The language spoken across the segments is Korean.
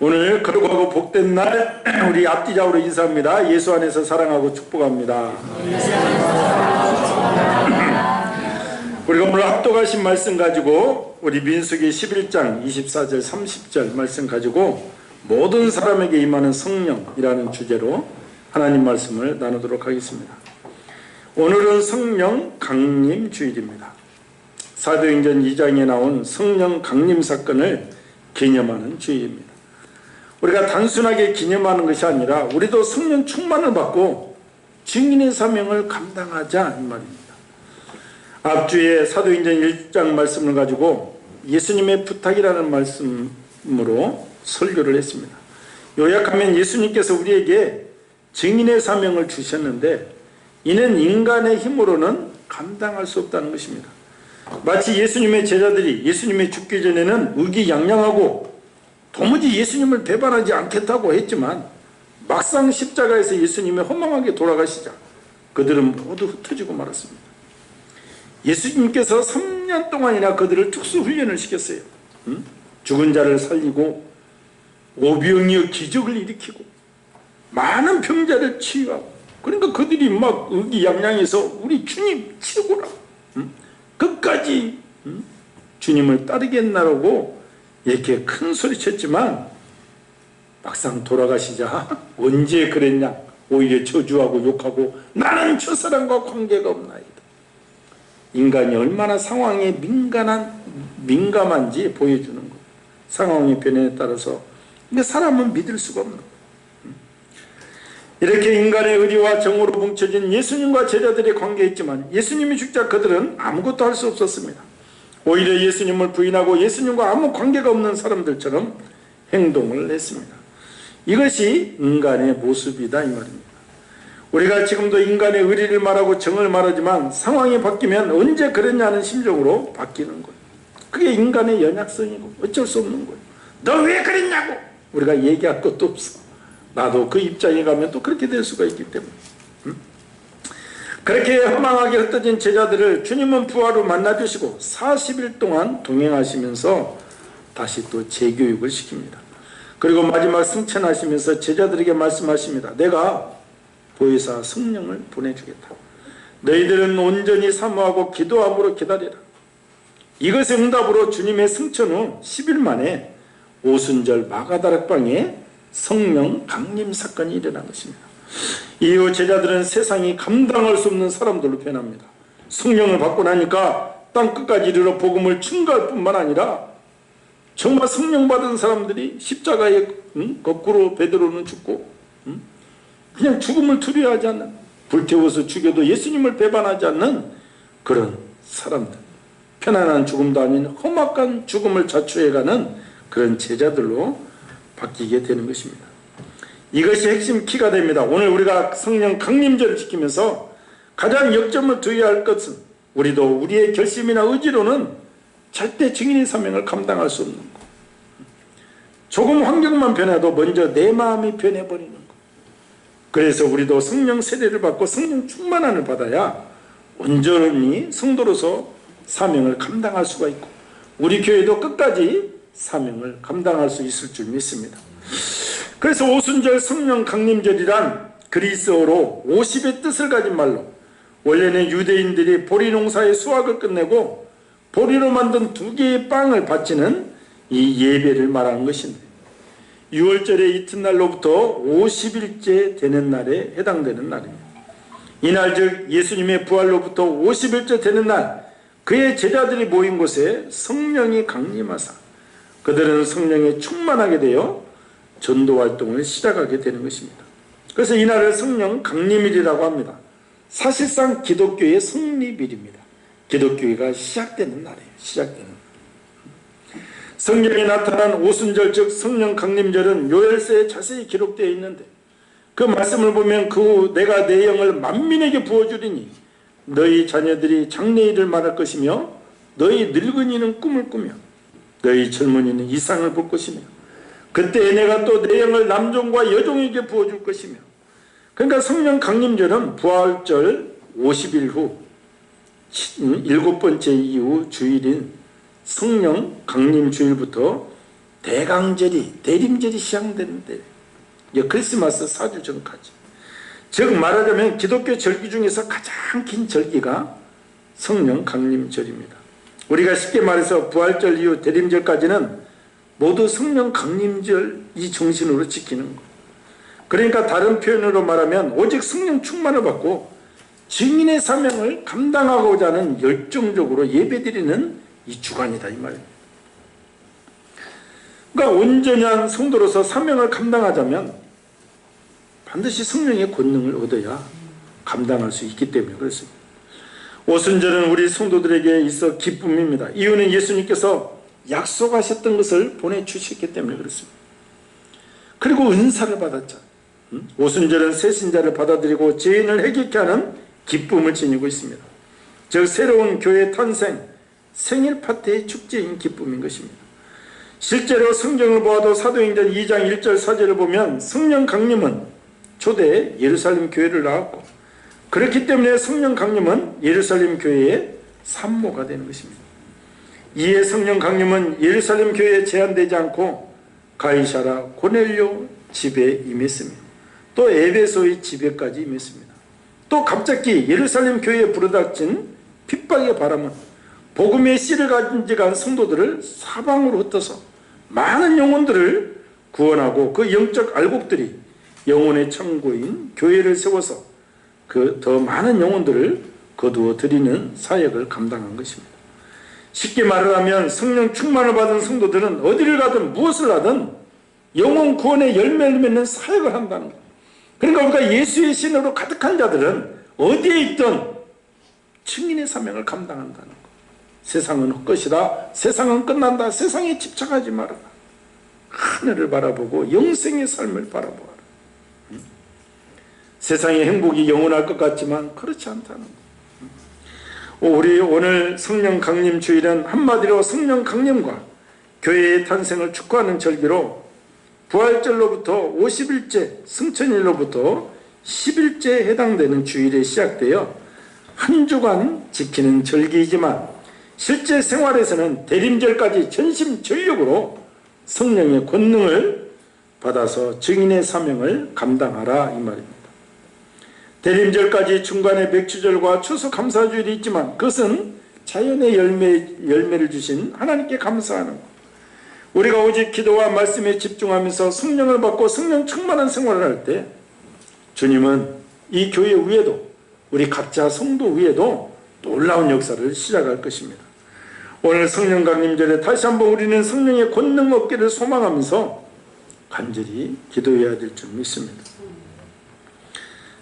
오늘 거룩하고 복된 날 우리 앞뒤좌우로 인사합니다. 예수 안에서 사랑하고 축복합니다. 우리가 오늘 합독하신 말씀 가지고 우리 민수기 11장 24절 30절 말씀 가지고 모든 사람에게 임하는 성령이라는 주제로 하나님 말씀을 나누도록 하겠습니다. 오늘은 성령 강림 주일입니다. 사도행전 2장에 나온 성령 강림 사건을 기념하는 주일입니다. 우리가 단순하게 기념하는 것이 아니라 우리도 성령 충만을 받고 증인의 사명을 감당하자 이 말입니다. 앞주에 사도행전 1장 말씀을 가지고 예수님의 부탁이라는 말씀으로 설교를 했습니다. 요약하면 예수님께서 우리에게 증인의 사명을 주셨는데 이는 인간의 힘으로는 감당할 수 없다는 것입니다. 마치 예수님의 제자들이 예수님이 죽기 전에는 의기양양하고 도무지 예수님을 배반하지 않겠다고 했지만 막상 십자가에서 예수님이 허망하게 돌아가시자 그들은 모두 흩어지고 말았습니다. 예수님께서 3년 동안이나 그들을 특수훈련을 시켰어요. 죽은 자를 살리고 오병이어 기적을 일으키고 많은 병자를 치유하고, 그러니까 그들이 막 의기양양해서 우리 주님 치우라, 끝까지 주님을 따르겠나라고 이렇게 큰 소리 쳤지만 막상 돌아가시자 언제 그랬냐, 오히려 저주하고 욕하고 나는 저 사람과 관계가 없나이다. 인간이 얼마나 상황에 민감한지 보여주는 것. 상황의 변화에 따라서. 근데 사람은 믿을 수가 없는 것. 이렇게 인간의 의리와 정으로 뭉쳐진 예수님과 제자들의 관계였지만 예수님이 죽자 그들은 아무것도 할 수 없었습니다. 오히려 예수님을 부인하고 예수님과 아무 관계가 없는 사람들처럼 행동을 했습니다. 이것이 인간의 모습이다 이 말입니다. 우리가 지금도 인간의 의리를 말하고 정을 말하지만 상황이 바뀌면 언제 그랬냐는 심정으로 바뀌는 거예요. 그게 인간의 연약성이고 어쩔 수 없는 거예요. 너 왜 그랬냐고 우리가 얘기할 것도 없어. 나도 그 입장에 가면 또 그렇게 될 수가 있기 때문에. 그렇게 허망하게 흩어진 제자들을 주님은 부활로 만나주시고 40일 동안 동행하시면서 다시 또 재교육을 시킵니다. 그리고 마지막 승천하시면서 제자들에게 말씀하십니다. 내가 보혜사 성령을 보내주겠다. 너희들은 온전히 사모하고 기도함으로 기다리라. 이것의 응답으로 주님의 승천 후 10일 만에 오순절 마가다락방에 성령 강림 사건이 일어난 것입니다. 이후 제자들은 세상이 감당할 수 없는 사람들로 변합니다. 성령을 받고 나니까 땅끝까지 이르러 복음을 증거할 뿐만 아니라 정말 성령 받은 사람들이 십자가에 거꾸로 베드로는 죽고 그냥 죽음을 두려워하지 않는, 불태워서 죽여도 예수님을 배반하지 않는 그런 사람들, 편안한 죽음도 아닌 험악한 죽음을 자초해가는 그런 제자들로 바뀌게 되는 것입니다. 이것이 핵심 키가 됩니다. 오늘 우리가 성령 강림절을 지키면서 가장 역점을 두어야 할 것은 우리도 우리의 결심이나 의지로는 절대 증인의 사명을 감당할 수 없는 것. 조금 환경만 변해도 먼저 내 마음이 변해버리는 것. 그래서 우리도 성령 세례를 받고 성령 충만함을 받아야 온전히 성도로서 사명을 감당할 수가 있고 우리 교회도 끝까지 사명을 감당할 수 있을 줄 믿습니다. 그래서 오순절 성령 강림절이란 그리스어로 50의 뜻을 가진 말로, 원래는 유대인들이 보리 농사의 수확을 끝내고 보리로 만든 2개의 빵을 바치는 이 예배를 말하는 것인데 6월절의 이튿날로부터 50일째 되는 날에 해당되는 날입니다. 이날 즉 예수님의 부활로부터 50일째 되는 날 그의 제자들이 모인 곳에 성령이 강림하사 그들은 성령에 충만하게 되어 전도활동을 시작하게 되는 것입니다. 그래서 이날을 성령 강림일이라고 합니다. 사실상 기독교의 성립일입니다. 기독교가 시작되는 날이에요. 시작되는. 성경에 나타난 오순절 즉 성령 강림절은 요엘서에 자세히 기록되어 있는데 그 말씀을 보면 그 후 내가 내 영을 만민에게 부어주리니 너희 자녀들이 장래일을 말할 것이며 너희 늙은이는 꿈을 꾸며 너희 젊은이는 이상을 볼 것이며 그때 내가 또 내 영을 남종과 여종에게 부어줄 것이며. 그러니까 성령 강림절은 부활절 50일 후 7번째 이후 주일인 성령 강림 주일부터 대강절이 대림절이 시작되는데 크리스마스 4주 전까지, 즉 말하자면 기독교 절기 중에서 가장 긴 절기가 성령 강림절입니다. 우리가 쉽게 말해서 부활절 이후 대림절까지는 모두 성령 강림절 이 정신으로 지키는 것. 그러니까 다른 표현으로 말하면 오직 성령 충만을 받고 증인의 사명을 감당하고자 하는 열정적으로 예배드리는 이 주간이다 이 말입니다. 그러니까 온전한 성도로서 사명을 감당하자면 반드시 성령의 권능을 얻어야 감당할 수 있기 때문에 그렇습니다. 오순절은 우리 성도들에게 있어 기쁨입니다. 이유는 예수님께서 약속하셨던 것을 보내주셨기 때문에 그렇습니다. 그리고 은사를 받았잖아요. 오순절은 새신자를 받아들이고 죄인을 해결케 하는 기쁨을 지니고 있습니다. 즉 새로운 교회 탄생, 생일 파티의 축제인 기쁨인 것입니다. 실제로 성경을 보아도 사도행전 2장 1절 4절을 보면 성령 강림은 초대 예루살렘 교회를 낳았고, 그렇기 때문에 성령 강림은 예루살렘 교회의 산모가 되는 것입니다. 이에 성령 강림은 예루살렘 교회에 제한되지 않고 가이사라 고넬료 집에 임했습니다. 또 에베소의 집에까지 임했습니다. 또 갑자기 예루살렘 교회에 불어닥친 핍박의 바람은 복음의 씨를 간직한 성도들을 사방으로 흩어서 많은 영혼들을 구원하고 그 영적 알곡들이 영혼의 창고인 교회를 세워서 그 더 많은 영혼들을 거두어 드리는 사역을 감당한 것입니다. 쉽게 말을 하면 성령 충만을 받은 성도들은 어디를 가든 무엇을 하든 영혼 구원의 열매를 맺는 사역을 한다는 것. 그러니까 우리가 예수의 신으로 가득한 자들은 어디에 있든 증인의 사명을 감당한다는 것. 세상은 헛것이다, 세상은 끝난다, 세상에 집착하지 말아라. 하늘을 바라보고 영생의 삶을 바라보아라. 세상의 행복이 영원할 것 같지만 그렇지 않다는 것. 우리 오늘 성령 강림 주일은 한마디로 성령 강림과 교회의 탄생을 축하하는 절기로 부활절로부터 50일째 승천일로부터 10일째에 해당되는 주일에 시작되어 한 주간 지키는 절기이지만 실제 생활에서는 대림절까지 전심전력으로 성령의 권능을 받아서 증인의 사명을 감당하라 이 말입니다. 대림절까지 중간에 맥주절과 추수감사주일이 있지만 그것은 자연의 열매를 주신 하나님께 감사하는 것. 우리가 오직 기도와 말씀에 집중하면서 성령을 받고 성령 충만한 생활을 할 때 주님은 이 교회 위에도 우리 각자 성도 위에도 놀라운 역사를 시작할 것입니다. 오늘 성령 강림절에 다시 한번 우리는 성령의 권능 얻기를 소망하면서 간절히 기도해야 될 줄 믿습니다.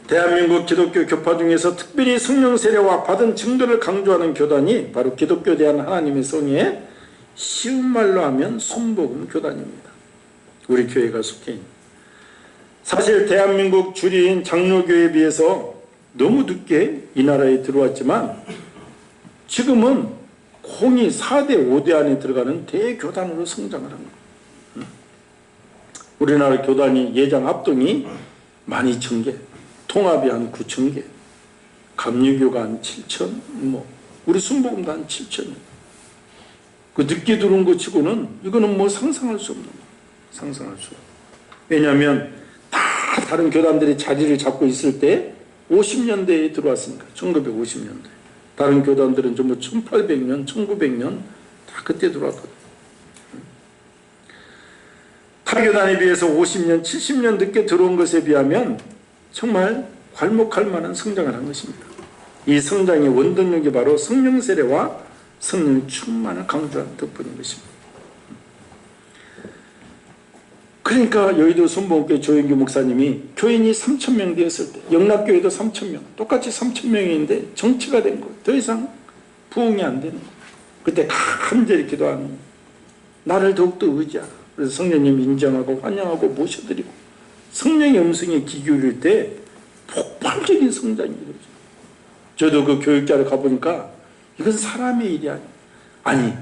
대한민국 기독교 교파 중에서 특별히 성령 세례와 받은 증거를 강조하는 교단이 바로 기독교에 대한 하나님의 성에 쉬운 말로 하면 순복음 교단입니다. 우리 교회가 속해 있는. 사실 대한민국 주리인 장로교에 비해서 너무 늦게 이 나라에 들어왔지만 지금은 공이 4대 5대 안에 들어가는 대교단으로 성장을 합니다. 우리나라 교단이 예장 합동이 12,000개, 통합이 한 9,000개, 감리교가 한 7,000, 우리 순복음도 한 7,000. 그 늦게 들어온 것 치고는 이거는 상상할 수 없는 거예요. 상상할 수 없어요. 왜냐하면 다 다른 교단들이 자리를 잡고 있을 때 50년대에 들어왔으니까 1950년대. 다른 교단들은 전부 1800년, 1900년 다 그때 들어왔거든요. 타 교단에 비해서 50년, 70년 늦게 들어온 것에 비하면 정말 괄목할 만한 성장을 한 것입니다. 이 성장의 원동력이 바로 성령 세례와 성령 충만을 강조한 덕분인 것입니다. 그러니까 여의도 순복음교회 조영규 목사님이 교인이 3,000명 되었을 때 영락교회도 3,000명 똑같이 3,000명인데 정치가 된 거예요. 더 이상 부흥이 안 되는 거예요. 그때 간절히 기도하는 거예요. 나를 더욱더 의지하라. 그래서 성령님 인정하고 환영하고 모셔드리고 성령의 음성에 귀 기울일 때 폭발적인 성장이 이루어져요. 저도 그 교육자를 가보니까 이건 사람의 일이 아니에요. 아니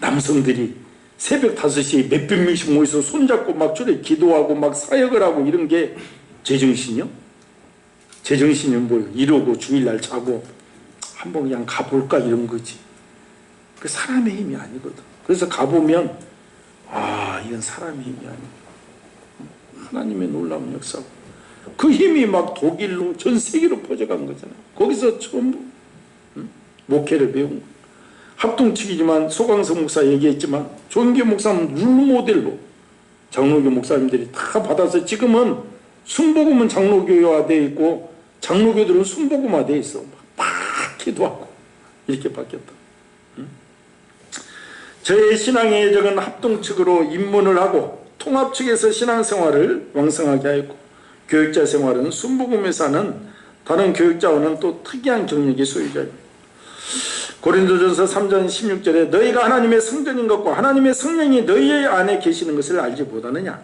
남성들이 새벽 5시에 몇백 명씩 모여서 손잡고 막 저래 기도하고 막 사역을 하고 이런 게 제정신이요? 제정신이 뭐예요? 이러고 주일날 자고 한번 그냥 가볼까 이런 거지. 그 사람의 힘이 아니거든. 그래서 가보면 이건 사람의 힘이 아니고 하나님의 놀라운 역사고, 그 힘이 막 독일로 전 세계로 퍼져간 거잖아요. 거기서 처음 목회를 배운 거예요. 합동측이지만 소강석 목사 얘기했지만 조은교 목사는 룰모델로 장로교 목사님들이 다 받아서 지금은 순복음은 장로교화되어 있고 장로교들은 순복음화되어 있어. 막 기도하고 이렇게 바뀌었다. 저의 신앙의 여정은 합동측으로 입문을 하고 통합측에서 신앙생활을 왕성하게 하였고, 교육자 생활은 순복음에서 하는 다른 교육자와는 또 특이한 경력의 소유자입니다. 고린도전서 3장 16절에 너희가 하나님의 성전인 것과 하나님의 성령이 너희 안에 계시는 것을 알지 못하느냐.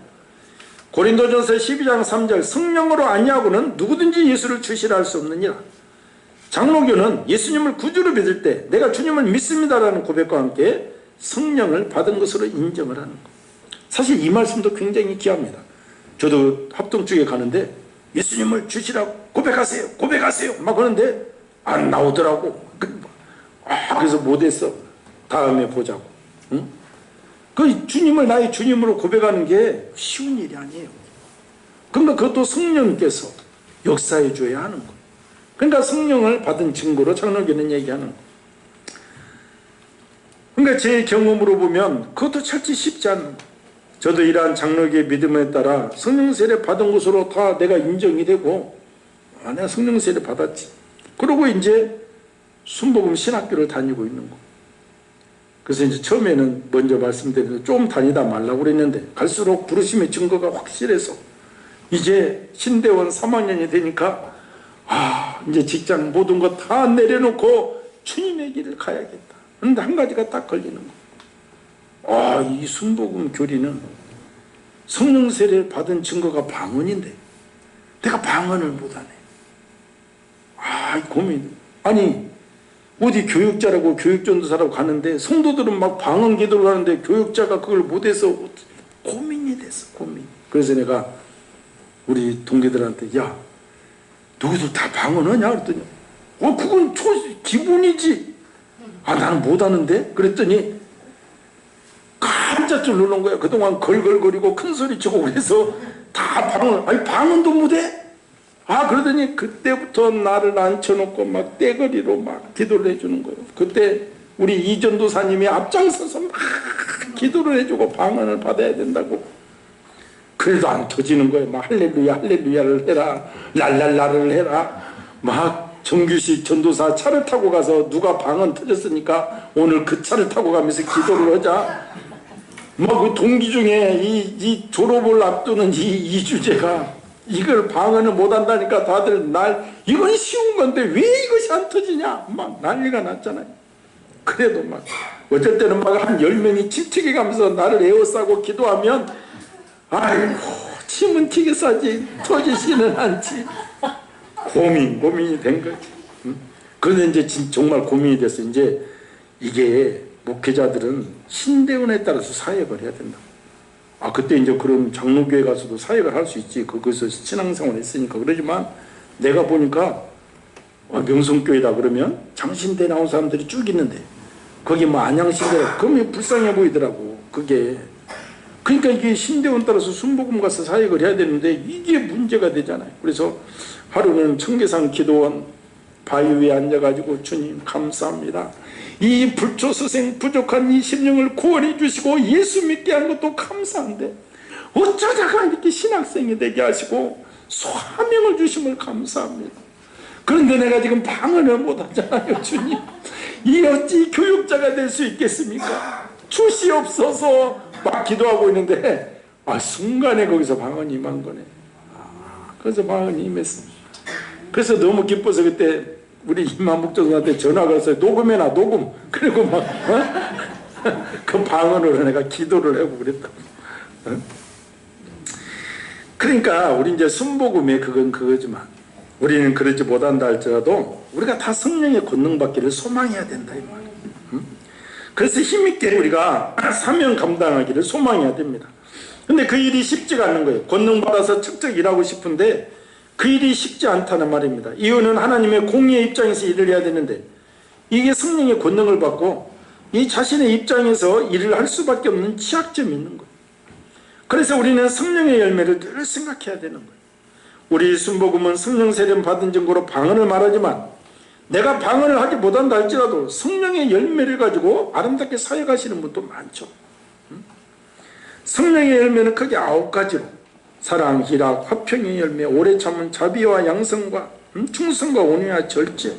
고린도전서 12장 3절 성령으로 아니하고는 누구든지 예수를 주시라 할 수 없느니라. 장로교는 예수님을 구주로 믿을 때 내가 주님을 믿습니다라는 고백과 함께 성령을 받은 것으로 인정을 하는 것. 사실 이 말씀도 굉장히 귀합니다. 저도 합동쪽에 가는데 예수님을 주시라고 고백하세요 고백하세요 막 그러는데 안 나오더라고. 그래서 못했어. 다음에 보자고. 응? 그 주님을 나의 주님으로 고백하는 게 쉬운 일이 아니에요. 그러니까 그것도 성령께서 역사해 줘야 하는 거. 그러니까 성령을 받은 증거로 장로교는 얘기하는 거. 그러니까 제 경험으로 보면 그것도 찾기 쉽지 않은 거. 저도 이러한 장로교의 믿음에 따라 성령 세례 받은 것으로 다 내가 인정이 되고, 내가 성령 세례 받았지. 그러고 이제 순복음 신학교를 다니고 있는 거. 그래서 이제 처음에는 먼저 말씀드린 좀 다니다 말라고 그랬는데 갈수록 부르심의 증거가 확실해서 이제 신대원 3학년이 되니까 이제 직장 모든 거 다 내려놓고 주님의 길을 가야겠다. 그런데 한 가지가 딱 걸리는 거. 이 순복음 교리는 성령 세례를 받은 증거가 방언인데 내가 방언을 못하네. 고민. 아니 어디 교육자라고 교육전도사라고 가는데 성도들은 막 방언 기도를 하는데 교육자가 그걸 못해서 고민이 됐어. 고민. 그래서 내가 우리 동기들한테 야 너희들 다 방언하냐 그랬더니 그건 기본이지. 나는 못하는데 그랬더니 깜짝 놀란 거야. 그동안 걸걸거리고 큰소리치고 그래서 다 방언도 못해? 그러더니 그때부터 나를 앉혀놓고 막 떼거리로 막 기도를 해주는 거예요. 그때 우리 이전도사님이 앞장서서 막 기도를 해주고 방언을 받아야 된다고. 그래도 안 터지는 거예요. 막 할렐루야 할렐루야를 해라 랄랄라를 해라. 막 정규식 전도사 차를 타고 가서 누가 방언 터졌으니까 오늘 그 차를 타고 가면서 기도를 하자. 막 그 동기 중에 이 졸업을 앞두는 이 주제가 이걸 방언을 못한다니까 다들 이건 쉬운 건데 왜 이것이 안 터지냐 막 난리가 났잖아요. 그래도 막 어쩔 때는 막 한 10명이 침튀게 가면서 나를 에워싸고 기도하면 아이고 침은 튀게 싸지 터지지는 않지. 고민이 된 거지. 그런데 이제 정말 고민이 됐어. 이제 이게 목회자들은 신대원에 따라서 사역을 해야 된다. 그때 이제 그런 장로교회 가서도 사역을 할 수 있지. 거기서 신앙생활 했으니까. 그러지만 내가 보니까 명성교회다 그러면 장신대 나온 사람들이 쭉 있는데 거기 뭐 안양신대라 그러면 불쌍해 보이더라고. 그게 그러니까 이게 신대원 따라서 순복음 가서 사역을 해야 되는데 이게 문제가 되잖아요. 그래서 하루는 청계산 기도원 바위 위에 앉아가지고 주님 감사합니다. 이 불초스생 부족한 이 심령을 구원해 주시고 예수 믿게 한 것도 감사한데 어쩌다가 이렇게 신학생이 되게 하시고 소명을 주심을 감사합니다. 그런데 내가 지금 방언을 못하잖아요. 주님 이 어찌 교육자가 될 수 있겠습니까? 주시옵소서 막 기도하고 있는데 순간에 거기서 방언이 임한 거네. 그래서 방언이 임했습니다. 그래서 너무 기뻐서 그때 우리 임한 목사님한테 전화가 왔어요. 녹음해놔 녹음. 그리고 막 그 방언으로 내가 기도를 하고 그랬다고. 그러니까 우리 이제 순복음에 그건 그거지만 우리는 그러지 못한다 할지라도 우리가 다 성령의 권능 받기를 소망해야 된다 이 말이에요. 그래서 힘있게 우리가 사명 감당하기를 소망해야 됩니다. 근데 그 일이 쉽지가 않는 거예요. 권능 받아서 척척 일하고 싶은데 그 일이 쉽지 않다는 말입니다. 이유는 하나님의 공의의 입장에서 일을 해야 되는데 이게 성령의 권능을 받고 이 자신의 입장에서 일을 할 수밖에 없는 취약점이 있는 거예요. 그래서 우리는 성령의 열매를 늘 생각해야 되는 거예요. 우리 순복음은 성령 세례 받은 증거로 방언을 말하지만 내가 방언을 하지 못한다 할지라도 성령의 열매를 가지고 아름답게 사역하시는 분도 많죠. 성령의 열매는 크게 9가지로 사랑, 희락, 화평의 열매, 오래 참은 자비와 양성과 충성과 온유와 절제,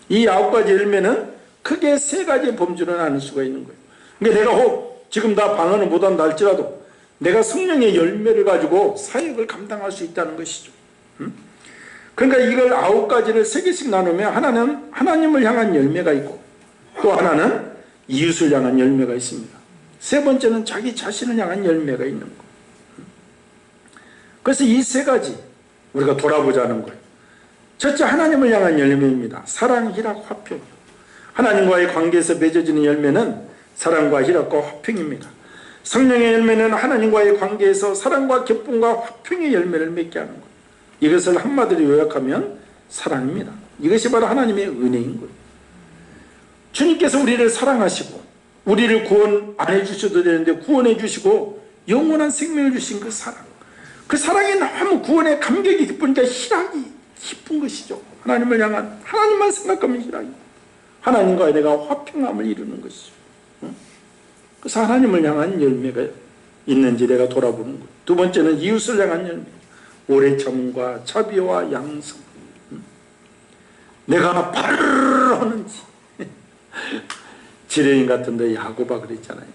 이 9가지 열매는 크게 3가지 범주로 나눌 수가 있는 거예요. 그러니까 내가 지금 나 방언을 못한다 할지라도 내가 성령의 열매를 가지고 사역을 감당할 수 있다는 것이죠. 그러니까 이걸 9가지를 3개씩 나누면 하나는 하나님을 향한 열매가 있고 또 하나는 이웃을 향한 열매가 있습니다. 3번째는 자기 자신을 향한 열매가 있는 거. 그래서 이 3가지 우리가 돌아보자는 거예요. 첫째, 하나님을 향한 열매입니다. 사랑, 희락, 화평. 하나님과의 관계에서 맺어지는 열매는 사랑과 희락과 화평입니다. 성령의 열매는 하나님과의 관계에서 사랑과 기쁨과 화평의 열매를 맺게 하는 거예요. 이것을 한마디로 요약하면 사랑입니다. 이것이 바로 하나님의 은혜인 거예요. 주님께서 우리를 사랑하시고 우리를 구원 안 해주셔도 되는데 구원해 주시고 영원한 생명을 주신 그 사랑, 그 사랑이 너무 구원의 감격이 기쁘니까 희락이 기쁜 것이죠. 하나님을 향한, 하나님만 생각하면 희락이, 하나님과 내가 화평함을 이루는 것이죠. 그래서 하나님을 향한 열매가 있는지 내가 돌아보는 거예요. 두 번째는 이웃을 향한 열매, 오래 참음과 자비와 양성. 내가 바르르 하는지. 지레인 같은데 야고바 그랬잖아요.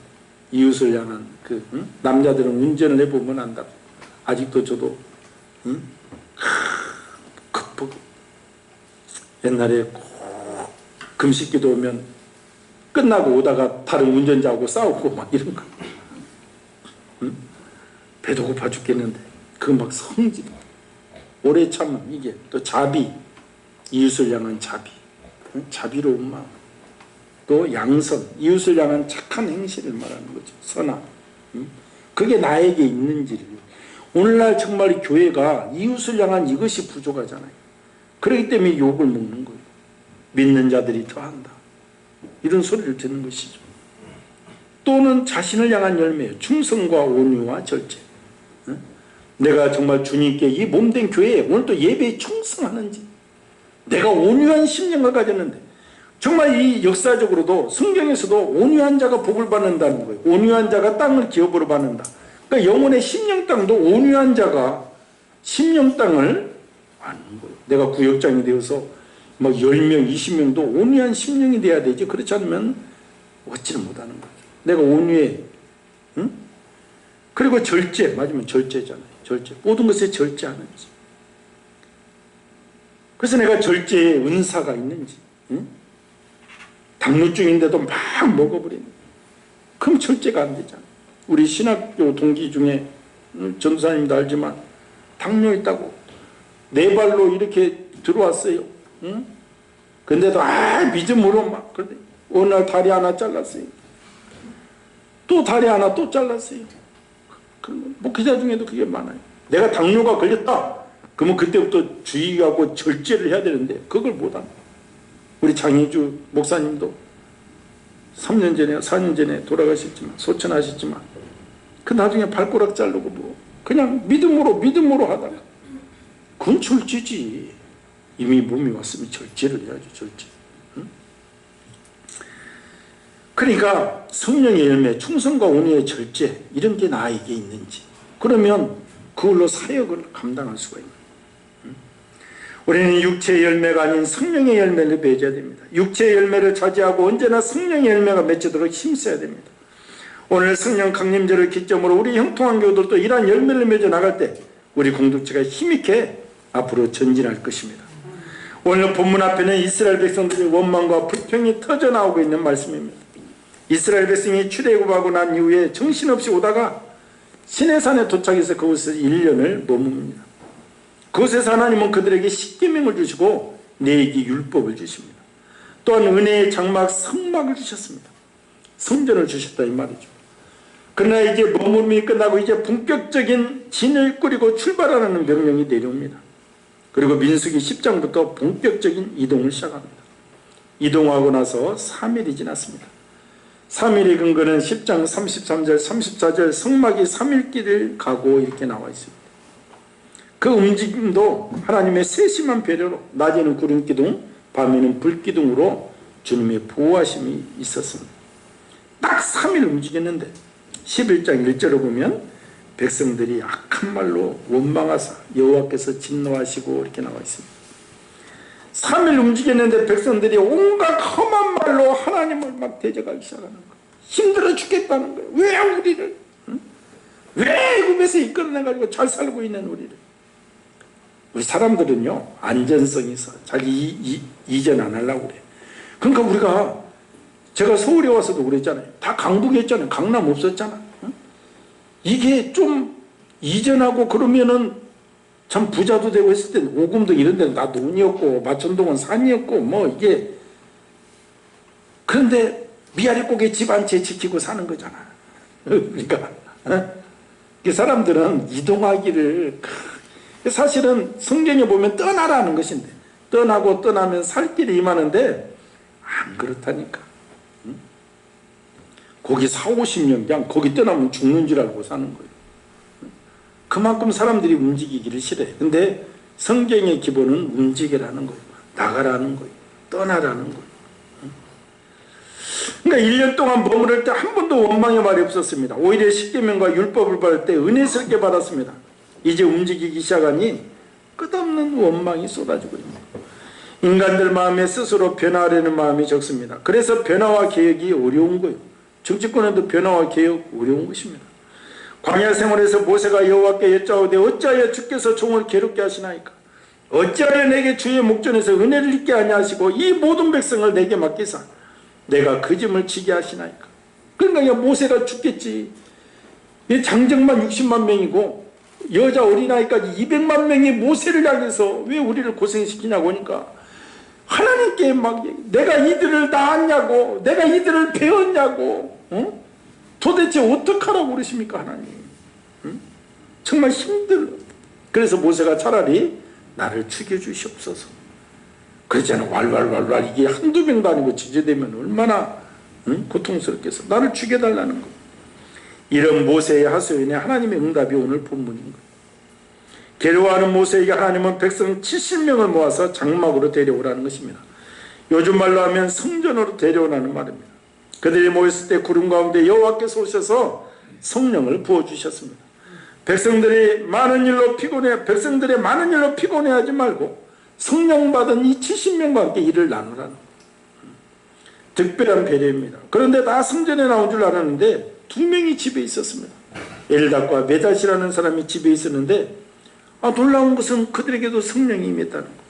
이웃을 향한 남자들은 운전을 해보면 안다고. 아직도 저도 급하고 옛날에 꼭 금식기도 오면 끝나고 오다가 다른 운전자하고 싸우고 막 이런 거. 배도 고파 죽겠는데 그거 막 성질, 오래 참음, 이게 또 자비, 이웃을 향한 자비, 자비로운 마음, 또 양선, 이웃을 향한 착한 행실을 말하는 거죠. 선함. 그게 나에게 있는지를. 오늘날 정말 교회가 이웃을 향한 이것이 부족하잖아요. 그렇기 때문에 욕을 먹는 거예요. 믿는 자들이 더한다, 이런 소리를 듣는 것이죠. 또는 자신을 향한 열매예요. 충성과 온유와 절제. 내가 정말 주님께 이 몸된 교회에 오늘도 예배에 충성하는지, 내가 온유한 심령을 가졌는데, 정말 이 역사적으로도 성경에서도 온유한 자가 복을 받는다는 거예요. 온유한 자가 땅을 기업으로 받는다. 그러니까 영혼의 심령 땅도 온유한 자가 심령 땅을 받는 거예요. 내가 구역장이 되어서 막 10명, 20명도 온유한 심령이 돼야 되지. 그렇지 않으면 얻지를 못하는 거죠. 내가 온유해. 응? 그리고 절제, 맞으면 절제잖아요. 절제. 모든 것에 절제하는지. 그래서 내가 절제의 은사가 있는지. 응? 당뇨증인데도 막 먹어버리는. 그럼 절제가 안 되잖아. 우리 신학교 동기 중에 전도사님도 알지만 당뇨 있다고 네 발로 이렇게 들어왔어요. 응? 근데도 믿음으로 막. 그런데 어느 날 다리 하나 잘랐어요. 또 다리 하나 또 잘랐어요. 목회자 중에도 그게 많아요. 내가 당뇨가 걸렸다 그러면 그때부터 주의하고 절제를 해야 되는데 그걸 못한다. 우리 장희주 목사님도 3년 전에 4년 전에 돌아가셨지만, 소천하셨지만 그 나중에 발가락 자르고 뭐 그냥 믿음으로 하다가, 그건 절제지. 이미 몸이 왔으면 절제를 해야죠. 절제. 응? 그러니까 성령의 열매, 충성과 온유의 절제, 이런 게 나에게 있는지, 그러면 그걸로 사역을 감당할 수가 있는. 우리는 육체의 열매가 아닌 성령의 열매를 맺어야 됩니다. 육체의 열매를 차지하고 언제나 성령의 열매가 맺히도록 힘써야 됩니다. 오늘 성령 강림절을 기점으로 우리 형통한 교우들도 이러한 열매를 맺어 나갈 때 우리 공동체가 힘있게 앞으로 전진할 것입니다. 오늘 본문 앞에는 이스라엘 백성들의 원망과 불평이 터져나오고 있는 말씀입니다. 이스라엘 백성이 출애굽하고 난 이후에 정신없이 오다가 시내산에 도착해서 그곳에서 1년을 머뭅니다. 그곳에서 하나님은 그들에게 십계명을 주시고 내기 율법을 주십니다. 또한 은혜의 장막 성막을 주셨습니다. 성전을 주셨다 이 말이죠. 그러나 이제 머무름이 끝나고 이제 본격적인 진을 꾸리고 출발하라는 명령이 내려옵니다. 그리고 민수기 10장부터 본격적인 이동을 시작합니다. 이동하고 나서 3일이 지났습니다. 3일의 근거는 10장 33절 34절 성막이 3일길을 가고 이렇게 나와 있습니다. 그 움직임도 하나님의 세심한 배려로 낮에는 구름기둥 밤에는 불기둥으로 주님의 보호하심이 있었습니다. 딱 3일 움직였는데 11장 1절을 보면 백성들이 악한 말로 원망하사 여호와께서 진노하시고 이렇게 나와 있습니다. 3일 움직였는데 백성들이 온갖 험한 말로 하나님을 막 대적하기 시작하는 거예요. 힘들어 죽겠다는 거예요. 왜 우리를 왜 애굽에서 이끌어내가지고 잘 살고 있는 우리를. 우리 사람들은요 안전성이 있어 잘 이전 안 하려고 그래. 그러니까 우리가 제가 서울에 와서도 그랬잖아요. 다 강북에 있잖아요. 강남 없었잖아. 이게 좀 이전하고 그러면은 참 부자도 되고 했을 때 오금동 이런 데는 다 논이었고 마천동은 산이었고 뭐 이게 그런데 미아리고개 집 한 채 지키고 사는 거잖아. 그러니까 이 사람들은 이동하기를 사실은 성경에 보면 떠나라는 것인데 떠나고 떠나면 살 길이 임하는데 안 그렇다니까. 거기 40-50년 그냥 거기 떠나면 죽는 줄 알고 사는 거예요. 그만큼 사람들이 움직이기를 싫어해. 근데 성경의 기본은 움직이라는 거예요. 나가라는 거예요. 떠나라는 거예요. 그러니까 1년 동안 머무를 때 한 번도 원망의 말이 없었습니다. 오히려 십계명과 율법을 받을 때 은혜스럽게 받았습니다. 이제 움직이기 시작하니 끝없는 원망이 쏟아지고 있습니다. 인간들 마음에 스스로 변화하려는 마음이 적습니다. 그래서 변화와 개혁이 어려운 거예요. 정치권에도 변화와 개혁 어려운 것입니다. 광야 생활에서 모세가 여호와께 여짜오되 어찌하여 주께서 종을 괴롭게 하시나이까. 어찌하여 내게 주의 목전에서 은혜를 잊게 하냐 하시고 이 모든 백성을 내게 맡기사 내가 그 짐을 지게 하시나이까. 그러니까 모세가 죽겠지. 장정만 60만 명이고 여자 어린아이까지 200만 명이 모세를 향해서 왜 우리를 고생시키냐고 하니까 하나님께 막 내가 이들을 낳았냐고 내가 이들을 배웠냐고 도대체 어떡하라고 그러십니까 하나님. 정말 힘들어. 그래서 모세가 차라리 나를 죽여주시옵소서. 그렇잖아. 왈왈왈왈 이게 한두 명도 아니고 지제되면 얼마나 고통스럽겠어. 나를 죽여달라는 거. 이런 모세의 하소연에 하나님의 응답이 오늘 본문인 거예요. 괴로워하는 모세에게 하나님은 백성 70명을 모아서 장막으로 데려오라는 것입니다. 요즘 말로 하면 성전으로 데려오라는 말입니다. 그들이 모였을 때 구름 가운데 여호와께서 오셔서 성령을 부어주셨습니다. 백성들의 많은 일로 피곤해하지 말고 성령 받은 이 70명과 함께 일을 나누라는 특별한 배려입니다. 그런데 다 성전에 나온 줄 알았는데 2명이 집에 있었습니다. 엘닷과 메닷이라는 사람이 집에 있었는데 놀라운 것은 그들에게도 성령이 임했다는 것.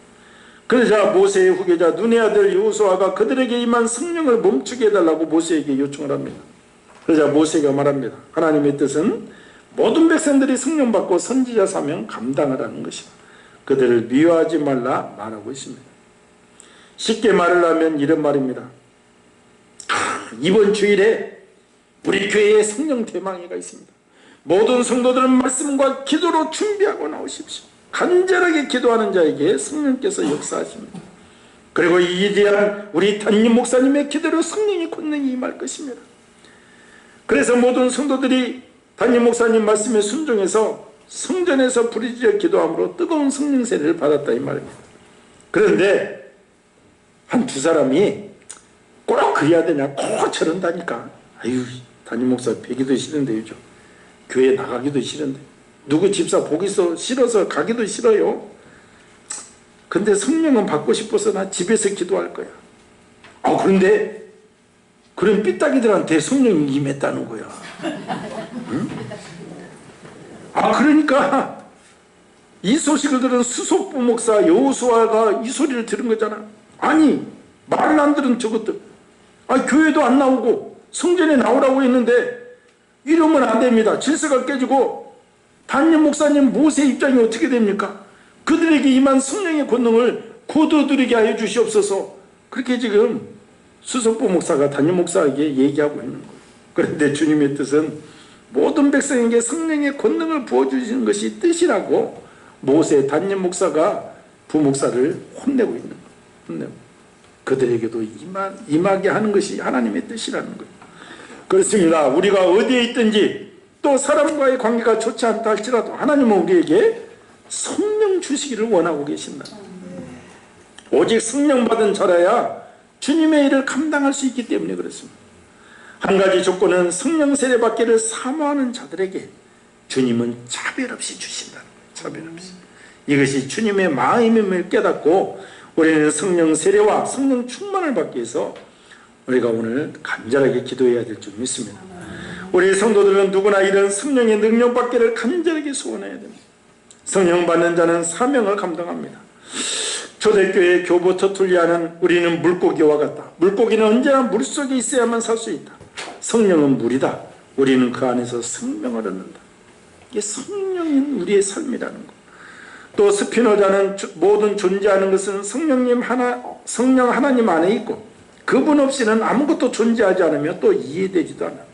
그러자 모세의 후계자 눈의 아들 여호수아가 그들에게 임한 성령을 멈추게 해달라고 모세에게 요청을 합니다. 그러자 모세가 말합니다. 하나님의 뜻은 모든 백성들이 성령 받고 선지자 사명 감당하라는 것이다. 그들을 미워하지 말라 말하고 있습니다. 쉽게 말을 하면 이런 말입니다. 이번 주일에 우리 교회에 성령 대망회가 있습니다. 모든 성도들은 말씀과 기도로 준비하고 나오십시오. 간절하게 기도하는 자에게 성령께서 역사하십니다. 그리고 이에 대한 우리 담임 목사님의 기도로 성령의 권능이 임할 것입니다. 그래서 모든 성도들이 담임 목사님 말씀에 순종해서 성전에서 부르짖어 기도함으로 뜨거운 성령 세례를 받았다 이 말입니다. 그런데 한 두 사람이 꼭 그래야 되냐 꼭 저런다니까. 아유 담임 목사 뵈기도 싫은데 요즘 교회 나가기도 싫은데 누구 집사 보기 싫어서 가기도 싫어요. 근데 성령은 받고 싶어서 나 집에서 기도할 거야. 그런데 그런 삐딱이들한테 성령이 임했다는 거야. 응? 그러니까 이 소식을 들은 수석부 목사 여호수아가 이 소리를 들은 거잖아. 아니 말을 안 들은 저것들. 교회도 안 나오고 성전에 나오라고 했는데 이러면 안 됩니다. 질서가 깨지고 담임 목사님 모세 입장이 어떻게 됩니까? 그들에게 임한 성령의 권능을 거둬들이게 하여 주시옵소서. 그렇게 지금 수석부 목사가 담임 목사에게 얘기하고 있는 거예요. 그런데 주님의 뜻은 모든 백성에게 성령의 권능을 부어주시는 것이 뜻이라고 모세 담임 목사가 부목사를 혼내고 있는 거예요. 혼내고. 그들에게도 임하게 하는 것이 하나님의 뜻이라는 거예요. 그렇습니다. 우리가 어디에 있든지 또 사람과의 관계가 좋지 않다 할지라도 하나님은 우리에게 성령 주시기를 원하고 계신다. 오직 성령 받은 자라야 주님의 일을 감당할 수 있기 때문에 그렇습니다. 한 가지 조건은 성령 세례 받기를 사모하는 자들에게 주님은 차별 없이 주신다. 차별 없이. 이것이 주님의 마음임을 깨닫고 우리는 성령 세례와 성령 충만을 받기 위해서 우리가 오늘 간절하게 기도해야 될 줄 믿습니다. 우리 성도들은 누구나 이런 성령의 능력 받기를 간절하게 소원해야 됩니다. 성령 받는 자는 사명을 감당합니다. 초대교회 교부 터툴리아는 우리는 물고기와 같다. 물고기는 언제나 물속에 있어야만 살 수 있다. 성령은 물이다. 우리는 그 안에서 생명을 얻는다. 이게 성령인 우리의 삶이라는 것. 또 스피노자는 모든 존재하는 것은 성령 하나님 안에 있고 그분 없이는 아무것도 존재하지 않으며 또 이해되지도 않는다.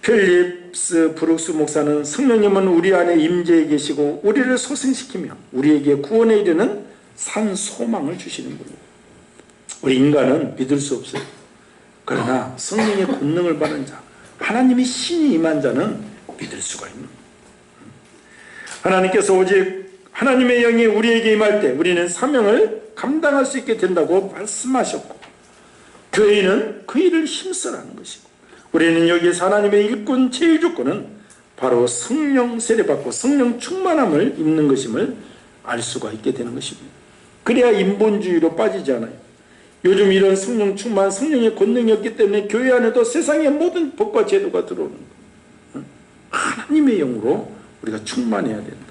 필립스 브룩스 목사는 성령님은 우리 안에 임재해 계시고 우리를 소생시키며 우리에게 구원에 이르는 산 소망을 주시는 분입니다. 우리 인간은 믿을 수 없어요. 그러나 성령의 권능을 받은 자, 하나님이 신이 임한 자는 믿을 수가 있는 거예요. 하나님께서 오직 하나님의 영이 우리에게 임할 때 우리는 사명을 감당할 수 있게 된다고 말씀하셨고 교회는 그 일을 힘쓰라는 것이고 우리는 여기에서 하나님의 일꾼 제일 조건은 바로 성령 세례받고 성령 충만함을 입는 것임을 알 수가 있게 되는 것입니다. 그래야 인본주의로 빠지지 않아요. 요즘 이런 성령 충만, 성령의 권능이 없기 때문에 교회 안에도 세상의 모든 법과 제도가 들어오는 거예요. 하나님의 영으로 우리가 충만해야 된다.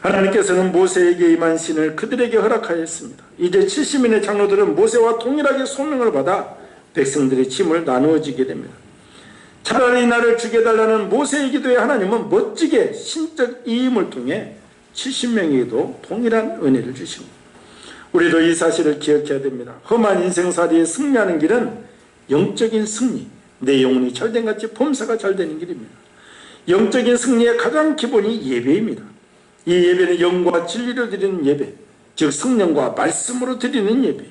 하나님께서는 모세에게 임한 신을 그들에게 허락하였습니다. 이제 70인의 장로들은 모세와 동일하게 소명을 받아 백성들의 짐을 나누어지게 됩니다. 차라리 나를 죽게 해달라는 모세의 기도에 하나님은 멋지게 신적 이임을 통해 70명에게도 동일한 은혜를 주십니다. 우리도 이 사실을 기억해야 됩니다. 험한 인생살이에 승리하는 길은 영적인 승리, 내 영혼이 잘된 같이 범사가 잘되는 길입니다. 영적인 승리의 가장 기본이 예배입니다. 이 예배는 영과 진리로 드리는 예배, 즉 성령과 말씀으로 드리는 예배.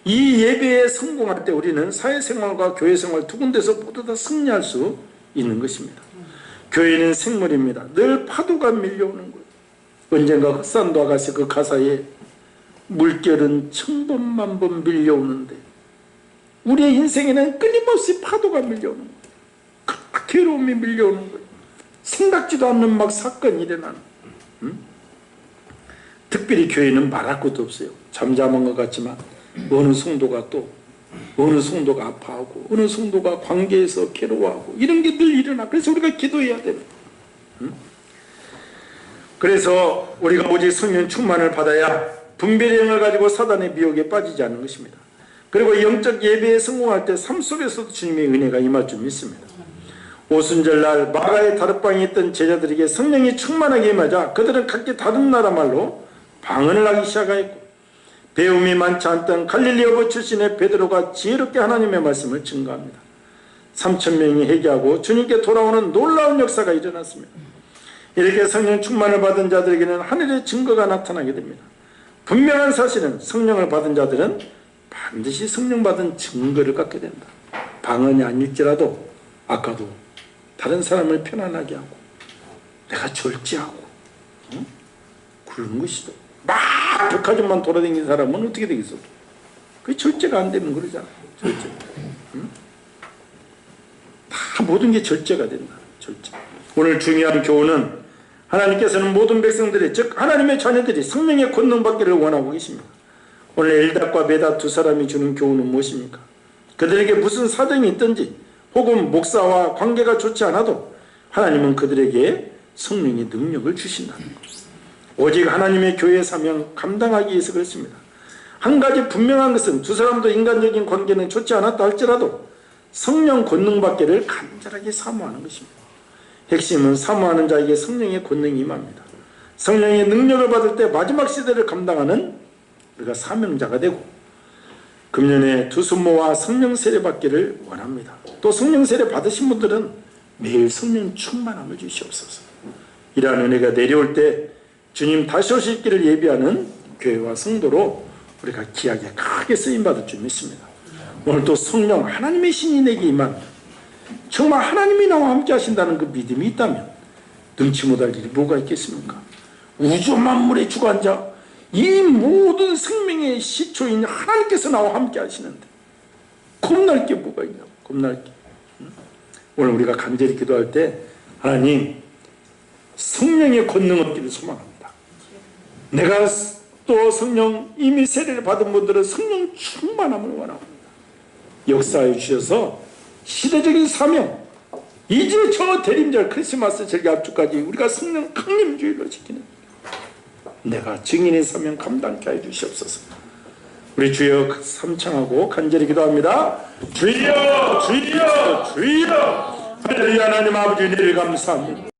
이 예배에 성공할 때 우리는 사회생활과 교회생활 두 군데서 모두 다 승리할 수 있는 것입니다. 교회는 생물입니다. 늘 파도가 밀려오는 거예요. 언젠가 흑산도 아가씨 그 가사에 물결은 천번만번 밀려오는데 우리의 인생에는 끊임없이 파도가 밀려오는 거예요. 그 괴로움이 밀려오는 거예요. 생각지도 않는 막 사건이 일어나는 거예요. 특별히 교회는 말할 것도 없어요. 잠잠한 것 같지만 어느 성도가 또 어느 성도가 아파하고 어느 성도가 관계에서 괴로워하고 이런 게 늘 일어나. 그래서 우리가 기도해야 됩니다. 그래서 우리가 오직 성령 충만을 받아야 분별의 영을 가지고 사단의 미혹에 빠지지 않는 것입니다. 그리고 영적 예배에 성공할 때 삶 속에서도 주님의 은혜가 임할 줄 믿습니다. 오순절날 마가의 다락방에 있던 제자들에게 성령이 충만하게 임하자 그들은 각기 다른 나라 말로 방언을 하기 시작하였고 배움이 많지 않던 갈릴리 어부 출신의 베드로가 지혜롭게 하나님의 말씀을 증거합니다. 3,000명이 회개하고 주님께 돌아오는 놀라운 역사가 일어났습니다. 이렇게 성령 충만을 받은 자들에게는 하늘의 증거가 나타나게 됩니다. 분명한 사실은 성령을 받은 자들은 반드시 성령 받은 증거를 갖게 된다. 방언이 아닐지라도 아까도 다른 사람을 편안하게 하고 내가 절제하고 그런 것이죠. 막 백화점만 돌아다니는 사람은 어떻게 되겠어? 그게 절제가 안 되면 그러잖아. 절제. 다 모든 게 절제가 된다. 절제. 오늘 중요한 교훈은 하나님께서는 모든 백성들이 즉 하나님의 자녀들이 성령의 권능 받기를 원하고 계십니다. 오늘 엘닷과 메닷 두 사람이 주는 교훈은 무엇입니까? 그들에게 무슨 사정이 있든지 혹은 목사와 관계가 좋지 않아도 하나님은 그들에게 성령의 능력을 주신다는 것. 오직 하나님의 교회 사명 감당하기 위해서 그렇습니다. 한 가지 분명한 것은 두 사람도 인간적인 관계는 좋지 않았다 할지라도 성령 권능 받기를 간절하게 사모하는 것입니다. 핵심은 사모하는 자에게 성령의 권능이 임합니다. 성령의 능력을 받을 때 마지막 시대를 감당하는 우리가 사명자가 되고 금년에 두 손모아 성령 세례 받기를 원합니다. 또 성령 세례 받으신 분들은 매일 성령 충만함을 주시옵소서. 이러한 은혜가 내려올 때 주님 다시 오실 길을 예비하는 교회와 성도로 우리가 귀하게 크게 쓰임받을 줄 믿습니다. 오늘도 성령 하나님의 신이 내게 임한 정말 하나님이 나와 함께 하신다는 그 믿음이 있다면 능치 못할 일이 뭐가 있겠습니까? 우주 만물의 주관자, 이 모든 생명의 시초인 하나님께서 나와 함께 하시는데 겁날 게 뭐가 있냐고. 겁날 게. 오늘 우리가 간절히 기도할 때 하나님 성령의 권능 얻기를 소망합니다. 내가 또 성령 이미 세례를 받은 분들은 성령 충만함을 원합니다. 역사해 주셔서 시대적인 사명, 이제 저 대림절 크리스마스 절기 앞주까지 우리가 성령 강림주의로 지키는 내가 증인의 사명 감당케 해 주시옵소서. 우리 주여 삼창하고 간절히 기도합니다. 주여 주여 주여. 할렐루야. 하나님 아버지 은혜를 감사합니다.